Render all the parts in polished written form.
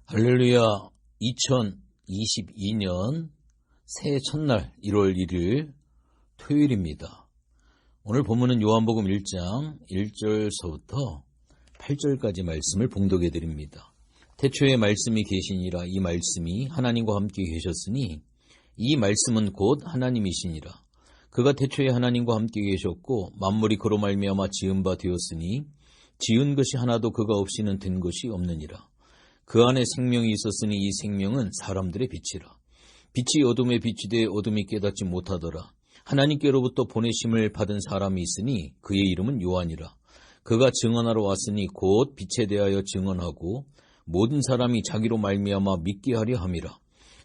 할렐루야. 2022년 새해 첫날 1월 1일 토요일입니다. 오늘 본문은 요한복음 1장 1절서부터 8절까지 말씀을 봉독해 드립니다. 태초에 말씀이 계시니라. 이 말씀이 하나님과 함께 계셨으니 이 말씀은 곧 하나님이시니라. 그가 태초에 하나님과 함께 계셨고 만물이 그로 말미암아 지은 바 되었으니 지은 것이 하나도 그가 없이는 된 것이 없느니라. 그 안에 생명이 있었으니 이 생명은 사람들의 빛이라. 빛이 어둠에 비치되 어둠이 깨닫지 못하더라. 하나님께로부터 보내심을 받은 사람이 있으니 그의 이름은 요한이라. 그가 증언하러 왔으니 곧 빛에 대하여 증언하고 모든 사람이 자기로 말미암아 믿게 하려 함이라.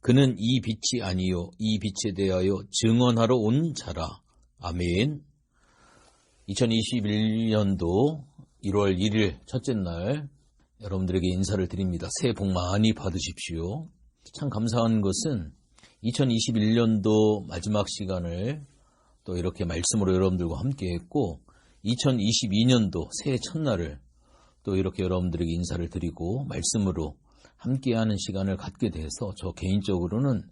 그는 이 빛이 아니요 이 빛에 대하여 증언하러 온 자라. 아멘. 2021년도 1월 1일 첫째 날 여러분들에게 인사를 드립니다. 새해 복 많이 받으십시오. 참 감사한 것은 2021년도 마지막 시간을 또 이렇게 말씀으로 여러분들과 함께 했고 2022년도 새해 첫날을 또 이렇게 여러분들에게 인사를 드리고 말씀으로 함께하는 시간을 갖게 돼서 저 개인적으로는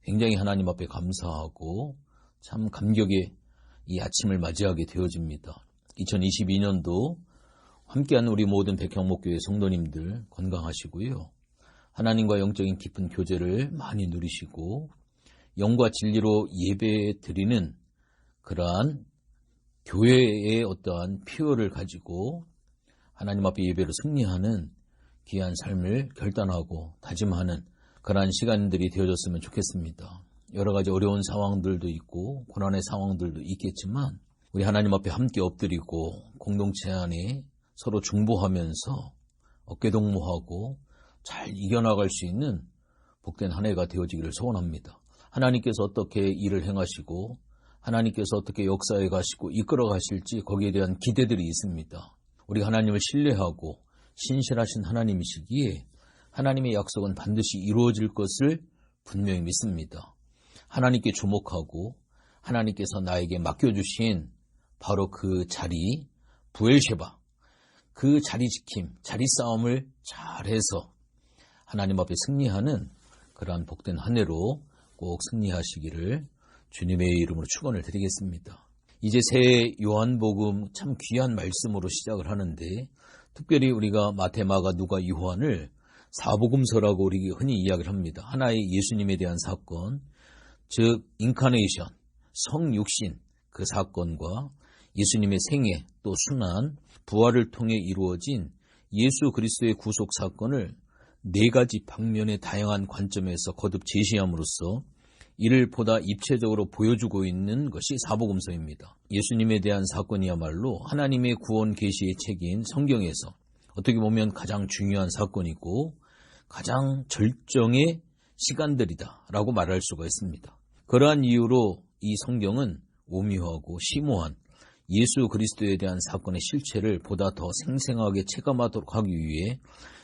굉장히 하나님 앞에 감사하고 참 감격의 이 아침을 맞이하게 되어집니다. 2022년도 함께하는 우리 모든 백향목교회 성도님들 건강하시고요. 하나님과 영적인 깊은 교제를 많이 누리시고 영과 진리로 예배 드리는 그러한 교회의 어떠한 피어를 가지고 하나님 앞에 예배로 승리하는 귀한 삶을 결단하고 다짐하는 그러한 시간들이 되어졌으면 좋겠습니다. 여러 가지 어려운 상황들도 있고 고난의 상황들도 있겠지만 우리 하나님 앞에 함께 엎드리고 공동체 안에 서로 중보하면서 어깨동무하고 잘 이겨나갈 수 있는 복된 한 해가 되어지기를 소원합니다. 하나님께서 어떻게 일을 행하시고 하나님께서 어떻게 역사해 가시고 이끌어 가실지 거기에 대한 기대들이 있습니다. 우리 하나님을 신뢰하고 신실하신 하나님이시기에 하나님의 약속은 반드시 이루어질 것을 분명히 믿습니다. 하나님께 주목하고 하나님께서 나에게 맡겨주신 바로 그 자리 부엘셰바 그 자리 지킴, 자리 싸움을 잘해서 하나님 앞에 승리하는 그러한 복된 한 해로 꼭 승리하시기를 주님의 이름으로 축원을 드리겠습니다. 이제 새해 요한복음 참 귀한 말씀으로 시작을 하는데 특별히 우리가 마태, 마가, 누가, 요한을 사복음서라고 우리 흔히 이야기를 합니다. 하나의 예수님에 대한 사건, 즉 인카네이션, 성육신 그 사건과 예수님의 생애 또 순환, 부활을 통해 이루어진 예수 그리스도의 구속 사건을 네 가지 방면의 다양한 관점에서 거듭 제시함으로써 이를 보다 입체적으로 보여주고 있는 것이 사복음서입니다. 예수님에 대한 사건이야말로 하나님의 구원 계시의 책인 성경에서 어떻게 보면 가장 중요한 사건이고 가장 절정의 시간들이다라고 말할 수가 있습니다. 그러한 이유로 이 성경은 오묘하고 심오한 예수 그리스도에 대한 사건의 실체를 보다 더 생생하게 체감하도록 하기 위해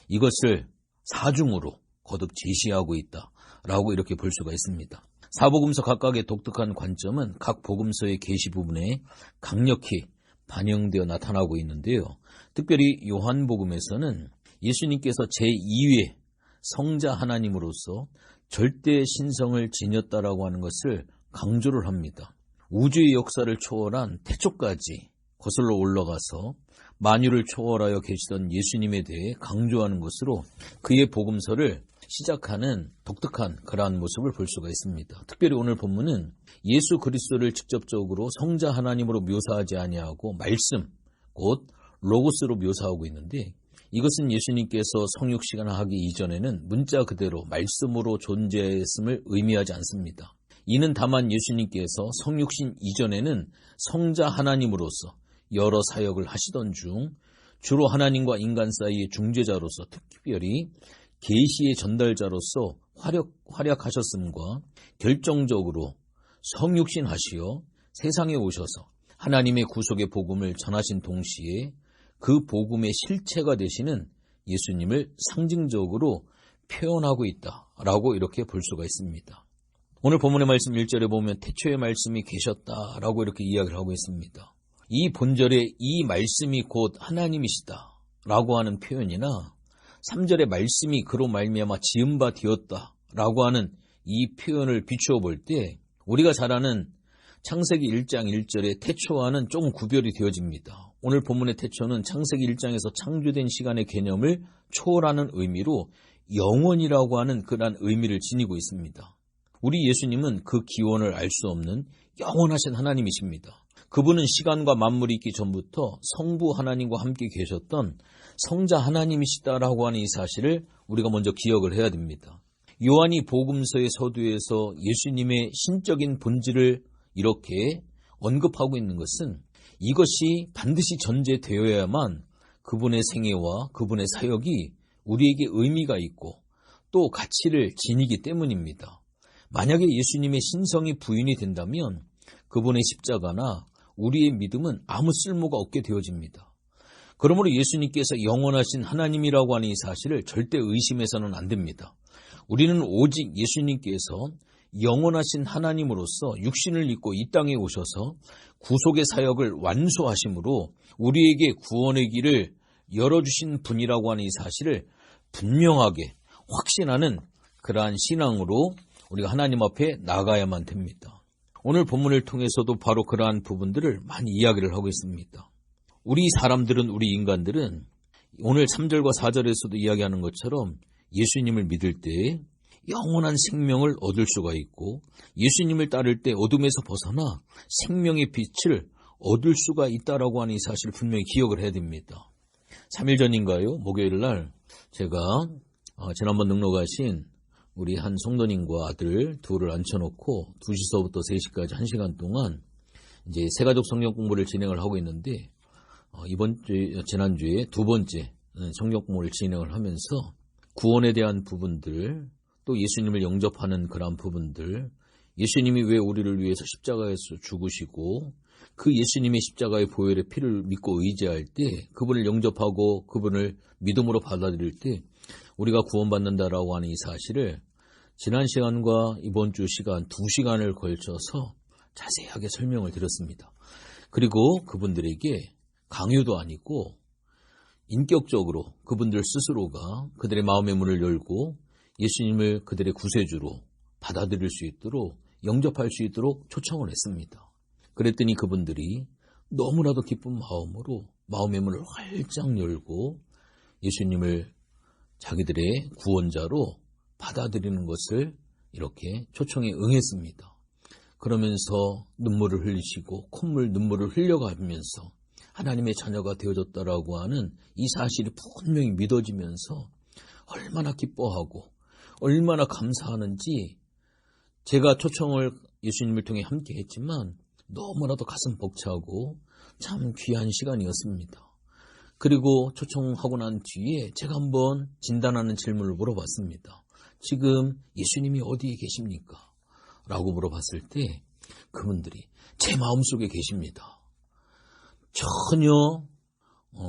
이것을 사중으로 거듭 제시하고 있다라고 이렇게 볼 수가 있습니다. 사복음서 각각의 독특한 관점은 각 복음서의 계시 부분에 강력히 반영되어 나타나고 있는데요. 특별히 요한복음에서는 예수님께서 제2의 성자 하나님으로서 절대 신성을 지녔다라고 하는 것을 강조를 합니다. 우주의 역사를 초월한 태초까지 거슬러 올라가서 만유를 초월하여 계시던 예수님에 대해 강조하는 것으로 그의 복음서를 시작하는 독특한 그러한 모습을 볼 수가 있습니다. 특별히 오늘 본문은 예수 그리스도를 직접적으로 성자 하나님으로 묘사하지 아니하고 말씀, 곧 로고스로 묘사하고 있는데 이것은 예수님께서 성육신하기 이전에는 문자 그대로 말씀으로 존재했음을 의미하지 않습니다. 이는 다만 예수님께서 성육신 이전에는 성자 하나님으로서 여러 사역을 하시던 중 주로 하나님과 인간 사이의 중재자로서 특별히 계시의 전달자로서 활약하셨음과 결정적으로 성육신하시어 세상에 오셔서 하나님의 구속의 복음을 전하신 동시에 그 복음의 실체가 되시는 예수님을 상징적으로 표현하고 있다라고 이렇게 볼 수가 있습니다. 오늘 본문의 말씀 1절에 보면 태초에 말씀이 계셨다라고 이렇게 이야기를 하고 있습니다. 이 본절에 이 말씀이 곧 하나님이시다라고 하는 표현이나 3절의 말씀이 그로 말미암아 지은 바 되었다라고 하는 이 표현을 비추어 볼 때 우리가 잘 아는 창세기 1장 1절의 태초와는 조금 구별이 되어집니다. 오늘 본문의 태초는 창세기 1장에서 창조된 시간의 개념을 초월하는 의미로 영원이라고 하는 그러한 의미를 지니고 있습니다. 우리 예수님은 그 기원을 알 수 없는 영원하신 하나님이십니다. 그분은 시간과 만물이 있기 전부터 성부 하나님과 함께 계셨던 성자 하나님이시다라고 하는 이 사실을 우리가 먼저 기억을 해야 됩니다. 요한이 복음서의 서두에서 예수님의 신적인 본질을 이렇게 언급하고 있는 것은 이것이 반드시 전제되어야만 그분의 생애와 그분의 사역이 우리에게 의미가 있고 또 가치를 지니기 때문입니다. 만약에 예수님의 신성이 부인이 된다면 그분의 십자가나 우리의 믿음은 아무 쓸모가 없게 되어집니다. 그러므로 예수님께서 영원하신 하나님이라고 하는 이 사실을 절대 의심해서는 안 됩니다. 우리는 오직 예수님께서 영원하신 하나님으로서 육신을 입고 이 땅에 오셔서 구속의 사역을 완수하심으로 우리에게 구원의 길을 열어주신 분이라고 하는 이 사실을 분명하게 확신하는 그러한 신앙으로 우리가 하나님 앞에 나가야만 됩니다. 오늘 본문을 통해서도 바로 그러한 부분들을 많이 이야기를 하고 있습니다. 우리 사람들은, 우리 인간들은 오늘 3절과 4절에서도 이야기하는 것처럼 예수님을 믿을 때 영원한 생명을 얻을 수가 있고 예수님을 따를 때 어둠에서 벗어나 생명의 빛을 얻을 수가 있다라고 하는 이 사실을 분명히 기억을 해야 됩니다. 3일 전인가요? 목요일 날 제가 지난번 능로가신 우리 한 성도님과 아들 둘을 앉혀놓고 2시서부터 3시까지 1시간 동안 이제 새가족 성경 공부를 진행을 하고 있는데 지난주에 두 번째 성경 공부를 진행을 하면서 구원에 대한 부분들 또 예수님을 영접하는 그런 부분들 예수님이 왜 우리를 위해서 십자가에서 죽으시고 그 예수님의 십자가의 보혈의 피를 믿고 의지할 때 그분을 영접하고 그분을 믿음으로 받아들일 때 우리가 구원받는다라고 하는 이 사실을 지난 시간과 이번 주 시간 2시간을 걸쳐서 자세하게 설명을 드렸습니다. 그리고 그분들에게 강요도 아니고 인격적으로 그분들 스스로가 그들의 마음의 문을 열고 예수님을 그들의 구세주로 받아들일 수 있도록 영접할 수 있도록 초청을 했습니다. 그랬더니 그분들이 너무나도 기쁜 마음으로 마음의 문을 활짝 열고 예수님을 자기들의 구원자로 받아들이는 것을 이렇게 초청에 응했습니다. 그러면서 눈물을 흘리시고 눈물을 흘려가면서 하나님의 자녀가 되어졌다라고 하는 이 사실이 분명히 믿어지면서 얼마나 기뻐하고 얼마나 감사하는지 제가 초청을 예수님을 통해 함께 했지만 너무나도 가슴 벅차고 참 귀한 시간이었습니다. 그리고 초청하고 난 뒤에 제가 한번 진단하는 질문을 물어봤습니다. 지금 예수님이 어디에 계십니까? 라고 물어봤을 때 그분들이 제 마음속에 계십니다. 전혀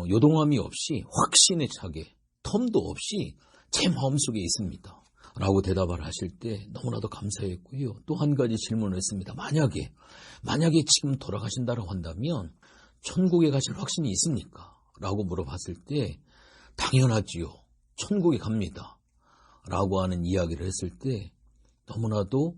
요동함이 없이 확신에 차게 텀도 없이 제 마음속에 있습니다. 라고 대답을 하실 때 너무나도 감사했고요. 또 한 가지 질문을 했습니다. 만약에 지금 돌아가신다고 한다면 천국에 가실 확신이 있습니까? 라고 물어봤을 때 당연하지요. 천국에 갑니다. 라고 하는 이야기를 했을 때 너무나도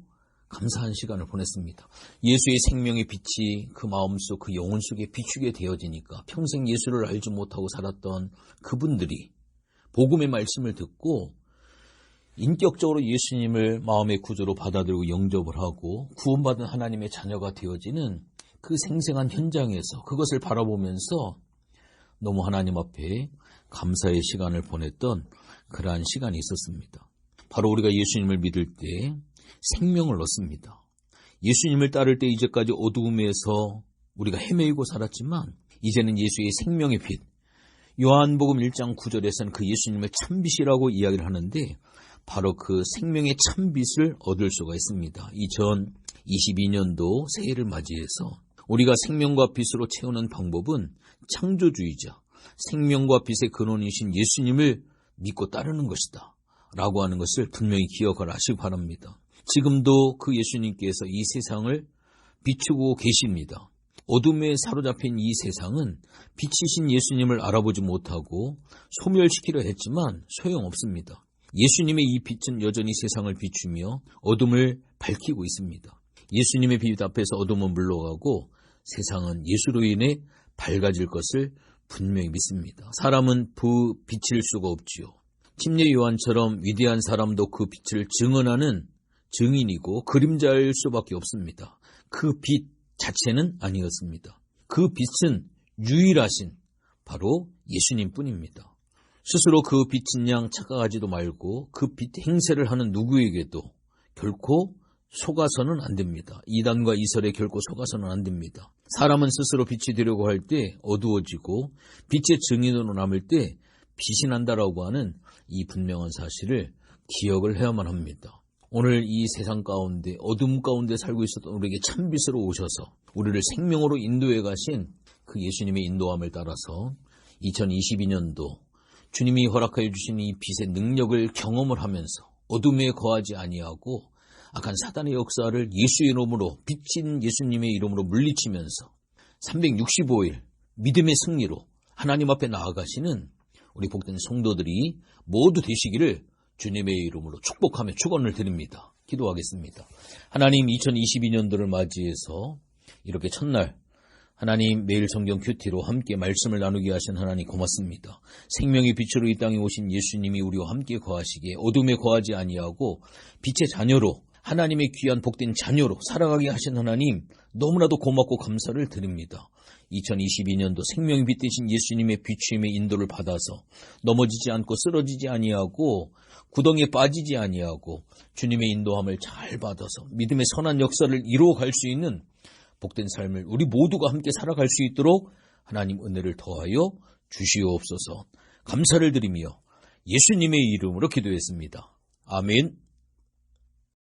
감사한 시간을 보냈습니다. 예수의 생명의 빛이 그 마음속, 그 영혼 속에 비추게 되어지니까 평생 예수를 알지 못하고 살았던 그분들이 복음의 말씀을 듣고 인격적으로 예수님을 마음의 구주로 받아들이고 영접을 하고 구원받은 하나님의 자녀가 되어지는 그 생생한 현장에서 그것을 바라보면서 너무 하나님 앞에 감사의 시간을 보냈던 그러한 시간이 있었습니다. 바로 우리가 예수님을 믿을 때 생명을 얻습니다. 예수님을 따를 때 이제까지 어두움에서 우리가 헤매이고 살았지만 이제는 예수의 생명의 빛, 요한복음 1장 9절에서는 그 예수님을 참빛이라고 이야기를 하는데 바로 그 생명의 참빛을 얻을 수가 있습니다. 2022년도 새해를 맞이해서 우리가 생명과 빛으로 채우는 방법은 창조주의자, 생명과 빛의 근원이신 예수님을 믿고 따르는 것이다 라고 하는 것을 분명히 기억을 하시기 바랍니다. 지금도 그 예수님께서 이 세상을 비추고 계십니다. 어둠에 사로잡힌 이 세상은 빛이신 예수님을 알아보지 못하고 소멸시키려 했지만 소용없습니다. 예수님의 이 빛은 여전히 세상을 비추며 어둠을 밝히고 있습니다. 예수님의 빛 앞에서 어둠은 물러가고 세상은 예수로 인해 밝아질 것을 분명히 믿습니다. 사람은 빛일 수가 없지요. 침례 요한처럼 위대한 사람도 그 빛을 증언하는 증인이고 그림자일 수밖에 없습니다. 그 빛 자체는 아니었습니다. 그 빛은 유일하신 바로 예수님뿐입니다. 스스로 그 빛인 양 착각하지도 말고 그 빛 행세를 하는 누구에게도 결코 속아서는 안 됩니다. 이단과 이설에 결코 속아서는 안 됩니다. 사람은 스스로 빛이 되려고 할 때 어두워지고 빛의 증인으로 남을 때 빛이 난다라고 하는 이 분명한 사실을 기억을 해야만 합니다. 오늘 이 세상 가운데 어둠 가운데 살고 있었던 우리에게 참빛으로 오셔서 우리를 생명으로 인도해 가신 그 예수님의 인도함을 따라서 2022년도 주님이 허락하여 주신 이 빛의 능력을 경험을 하면서 어둠에 거하지 아니하고 악한 사단의 역사를 예수의 이름으로 빛인 예수님의 이름으로 물리치면서 365일 믿음의 승리로 하나님 앞에 나아가시는 우리 복된 성도들이 모두 되시기를 주님의 이름으로 축복하며 축원을 드립니다. 기도하겠습니다. 하나님 2022년도를 맞이해서 이렇게 첫날 하나님 매일 성경 큐티로 함께 말씀을 나누게 하신 하나님 고맙습니다. 생명의 빛으로 이 땅에 오신 예수님이 우리와 함께 거하시기에 어둠에 거하지 아니하고 빛의 자녀로 하나님의 귀한 복된 자녀로 살아가게 하신 하나님 너무나도 고맙고 감사를 드립니다. 2022년도 생명의 빛 되신 예수님의 비추임의 인도를 받아서 넘어지지 않고 쓰러지지 아니하고 구덩이에 빠지지 아니하고 주님의 인도함을 잘 받아서 믿음의 선한 역사를 이루어갈 수 있는 복된 삶을 우리 모두가 함께 살아갈 수 있도록 하나님 은혜를 더하여 주시옵소서. 감사를 드리며 예수님의 이름으로 기도했습니다. 아멘.